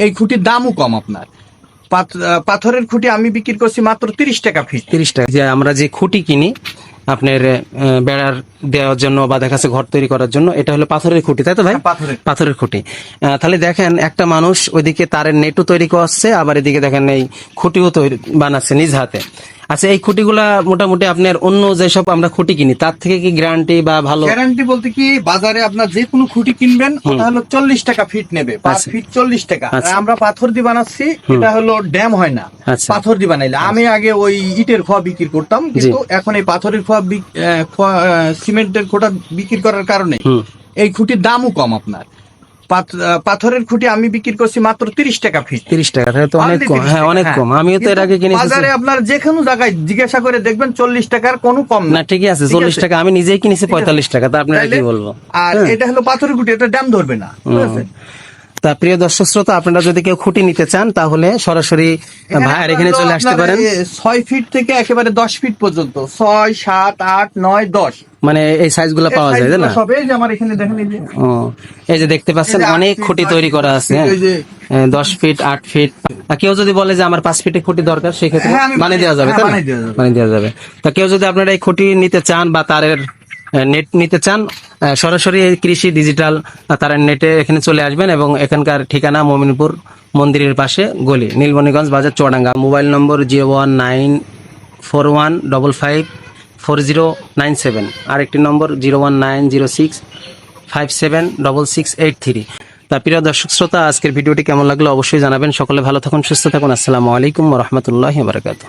এই খুঁটির দামও কম আপনার। পাথরের খুঁটি আমি বিক্রি করছি মাত্র 30 টাকা ফিট। 30 টাকা। যে আমরা যে খুঁটি কিনি আপনার বেড়ার দেওয়ার জন্য বা দেখা যাচ্ছে ঘর তৈরি করার জন্য, এটা হলো পাথরের খুঁটি, তাই তো ভাই? পাথরের খুঁটি। তাহলে দেখেন একটা মানুষ ওইদিকে তারের নেটও তৈরি করছে, আবার এদিকে দেখেন এই খুঁটিও তৈরি বানাচ্ছে নিজ হাতে। আচ্ছা, এই খুঁটিগুলা মোটামুটি আপনার অন্য যেসব আমরা খুঁটি কিনি তার থেকে কি গ্যারান্টি বা ভালো? গ্যারান্টি বলতে কি, বাজারে আপনার যে কোনো খুঁটি কিনবেন ওটা হলো 40 টাকা ফিট নেবে, 5 ফিট 40 টাকা। আমরা পাথর দিয়ে বানাচ্ছি, এটা হলো ড্যাম হয় না, পাথর দিয়ে বানাইলে। আমি আগে ওই ইটের খোয়া বিক্রি করতাম, কিন্তু এখন এই পাথরের খোয়া সিমেন্টের খোঁটা বিক্রি করার কারণে এই খুঁটির দামও কম আপনার। পাথরের খুঁটি আমি বিক্রি করছি মাত্র 30 টাকা ফিট। 30 টাকা, তো অনেক কম। হ্যাঁ, অনেক কম। আমিও তো এর আগে কিনেছি। বাজারে আপনার যে কোনো জায়গায় জিজ্ঞাসা করে দেখবেন 40 টাকার কোনো কম না। ঠিকই আছে, 40 টাকা। আমি নিজেই কিনেছি 45 টাকা। তা আপনারা কি বলবো? আর এটা হলো পাথরের খুঁটি, এটা দাম ধরবে না, ঠিক আছে? তা প্রিয় দর্শক শ্রোতা, আপনারা যদি কেউ খুঁটি নিতে চান তাহলে সরাসরি ভাইয়ার এখানে চলে আসতে পারেন। 6 ফিট থেকে একেবারে 10 ফিট পর্যন্ত, 6, 7, 8, 9, 10 মানে এই সাইজগুলো পাওয়া যায়, তাই না? সব এই যে আমার এখানে দেখেন, এই যে দেখতে পাচ্ছেন অনেক খুঁটি তৈরি করা আছে, 10 ফিট, 8 ফিট। কেউ যদি বলে যে আমার 5 ফিটের খুঁটি দরকার, সেক্ষেত্রে বানিয়ে দেওয়া যাবে, তাই না? বানিয়ে দেওয়া যাবে। তা কেউ যদি আপনারা এই খুঁটি নিতে চান বা তারের নেট নিতে চান, সরাসরি কৃষি ডিজিটাল তারের নেটে এখানে চলে আসবেন, এবং এখানকার ঠিকানা মোমিনপুর মন্দিরের পাশে, গলি নীলমণিগঞ্জ বাজার, চুয়াডাঙ্গা। মোবাইল নম্বর 01941554097। আরেকটি নম্বর 01906576683। তা প্রিয় দর্শক শ্রোতা, আজকের ভিডিওটি কেমন লাগলো অবশ্যই জানাবেন। সকলে ভালো থাকুন, সুস্থ থাকুন। আসসালামু আলাইকুম ওয়া রাহমাতুল্লাহি ওয়া বারাকাতুহু।